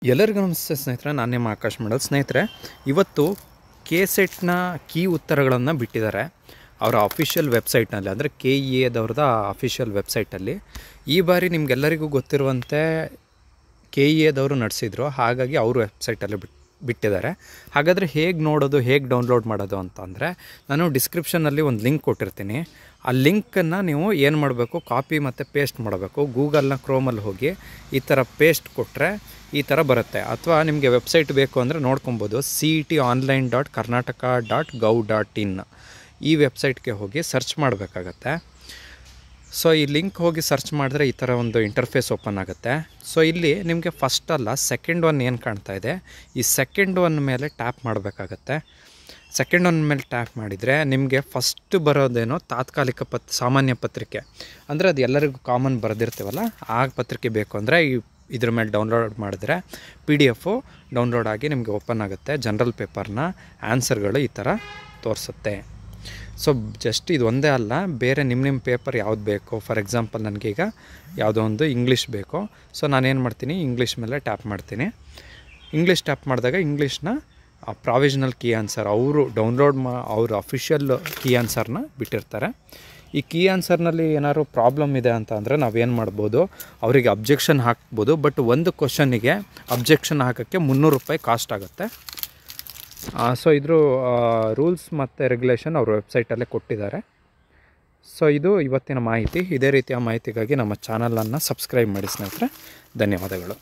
ಎಲ್ಲರಿಗೂ ನಮಸ್ತೆ ಸ್ನೇಹಿತರೆ, ನಾನು ನಿಮ್ಮ ಆಕಾಶ್ ಮಾಡಲ್. ಸ್ನೇಹಿತರೆ, ಇವತ್ತು KCETನ ಕೀ ಉತ್ತರಗಳನ್ನು ಬಿಟ್ಟಿದ್ದಾರೆ ಅವರ ಅಫಿಷಿಯಲ್ ವೆಬ್ಸೈಟ್ನಲ್ಲಿ, ಅಂದರೆ KEAದವ್ರದ್ದು ಅಫಿಷಿಯಲ್ ವೆಬ್ಸೈಟಲ್ಲಿ. ಈ ಬಾರಿ ನಿಮಗೆಲ್ಲರಿಗೂ ಗೊತ್ತಿರುವಂತೆ KEAದವರು ನಡೆಸಿದ್ರು, ಹಾಗಾಗಿ ಅವರು ವೆಬ್ಸೈಟಲ್ಲಿ ಬಿಟ್ಟಿದ್ದಾರೆ. ಹಾಗಾದರೆ ಹೇಗೆ ನೋಡೋದು, ಹೇಗೆ ಡೌನ್ಲೋಡ್ ಮಾಡೋದು ಅಂತ ಅಂದರೆ, ನಾನು ಡಿಸ್ಕ್ರಿಪ್ಷನಲ್ಲಿ ಒಂದು ಲಿಂಕ್ ಕೊಟ್ಟಿರ್ತೀನಿ. ಆ ಲಿಂಕನ್ನು ನೀವು ಏನು ಮಾಡಬೇಕು, ಕಾಪಿ ಮತ್ತು ಪೇಸ್ಟ್ ಮಾಡಬೇಕು. ಗೂಗಲ್ನ ಕ್ರೋಮಲ್ಲಿ ಹೋಗಿ ಈ ಥರ ಪೇಸ್ಟ್ ಕೊಟ್ಟರೆ ಈ ಥರ ಬರುತ್ತೆ. ಅಥವಾ ನಿಮಗೆ ವೆಬ್ಸೈಟ್ ಬೇಕು ಅಂದರೆ ನೋಡ್ಕೊಬೋದು, CET online.karnataka.gov.in ಈ ವೆಬ್ಸೈಟ್ಗೆ ಹೋಗಿ ಸರ್ಚ್ ಮಾಡಬೇಕಾಗತ್ತೆ. ಸೊ ಈ ಲಿಂಕ್ ಹೋಗಿ ಸರ್ಚ್ ಮಾಡಿದ್ರೆ ಈ ಥರ ಒಂದು ಇಂಟರ್ಫೇಸ್ ಓಪನ್ ಆಗುತ್ತೆ. ಸೊ ಇಲ್ಲಿ ನಿಮಗೆ ಫಸ್ಟ್ ಅಲ್ಲ, ಸೆಕೆಂಡ್ ಒನ್ ಏನು ಕಾಣ್ತಾ ಇದೆ, ಈ ಸೆಕೆಂಡ್ ಒನ್ ಮೇಲೆ ಟ್ಯಾಪ್ ಮಾಡಬೇಕಾಗತ್ತೆ. ಸೆಕೆಂಡ್ ಒನ್ ಮೇಲೆ ಟ್ಯಾಪ್ ಮಾಡಿದರೆ ನಿಮಗೆ ಫಸ್ಟ್ ಬರೋದೇನೋ ತಾತ್ಕಾಲಿಕ ಸಾಮಾನ್ಯ ಪತ್ರಿಕೆ, ಅಂದರೆ ಅದು ಎಲ್ಲರಿಗೂ ಕಾಮನ್ ಬರೆದಿರ್ತೀವಲ್ಲ, ಆ ಪತ್ರಿಕೆ ಬೇಕು ಅಂದರೆ ಇದ್ರ ಮೇಲೆ ಡೌನ್ಲೋಡ್ ಮಾಡಿದ್ರೆ PDF ಡೌನ್ಲೋಡ್ ಆಗಿ ನಿಮಗೆ ಓಪನ್ ಆಗುತ್ತೆ. ಜನರಲ್ ಪೇಪರ್ನ ಆನ್ಸರ್ಗಳು ಈ ಥರ ತೋರಿಸುತ್ತೆ. ಸೊ ಜಸ್ಟ್ ಇದು ಒಂದೇ ಅಲ್ಲ, ಬೇರೆ ನಿಮ್ಮ ಪೇಪರ್ ಯಾವ್ದು ಬೇಕು. ಫಾರ್ ಎಕ್ಸಾಂಪಲ್ ನನಗೀಗ ಯಾವುದೋ ಒಂದು ಇಂಗ್ಲೀಷ್ ಬೇಕು. ಸೊ ನಾನೇನು ಮಾಡ್ತೀನಿ, ಇಂಗ್ಲೀಷ್ ಮೇಲೆ ಟ್ಯಾಪ್ ಮಾಡ್ತೀನಿ. ಇಂಗ್ಲೀಷ್ ಟ್ಯಾಪ್ ಮಾಡಿದಾಗ ಇಂಗ್ಲೀಷ್ನ ಪ್ರಾವಿಷನಲ್ ಕೀ ಆನ್ಸರ್ ಅವರು ಡೌನ್ಲೋಡ್ ಅವರು ಅಫಿಷಿಯಲ್ ಕೀ ಆನ್ಸರ್ನ ಬಿಟ್ಟಿರ್ತಾರೆ. ಈ ಕೀ ಆನ್ಸರ್ನಲ್ಲಿ ಏನಾದ್ರು ಪ್ರಾಬ್ಲಮ್ ಇದೆ ಅಂತ ಅಂದರೆ ನಾವೇನು ಮಾಡ್ಬೋದು, ಅವರಿಗೆ ಅಬ್ಜೆಕ್ಷನ್ ಹಾಕ್ಬೋದು. ಬಟ್ ಒಂದು ಕ್ವಶನಿಗೆ ಅಬ್ಜೆಕ್ಷನ್ ಹಾಕೋಕ್ಕೆ 300 ರೂಪಾಯಿ ಕಾಸ್ಟ್ ಆಗುತ್ತೆ. ಸೊ ಇದ್ರ ರೂಲ್ಸ್ ಮತ್ತು ರೆಗ್ಯುಲೇಷನ್ ಅವ್ರ ವೆಬ್ಸೈಟಲ್ಲೇ ಕೊಟ್ಟಿದ್ದಾರೆ. ಸೊ ಇದು ಇವತ್ತಿನ ಮಾಹಿತಿ. ಇದೇ ರೀತಿಯ ಮಾಹಿತಿಗಾಗಿ ನಮ್ಮ ಚಾನಲನ್ನು ಸಬ್ಸ್ಕ್ರೈಬ್ ಮಾಡಿ ಸ್ನೇಹಿತರೆ. ಧನ್ಯವಾದಗಳು.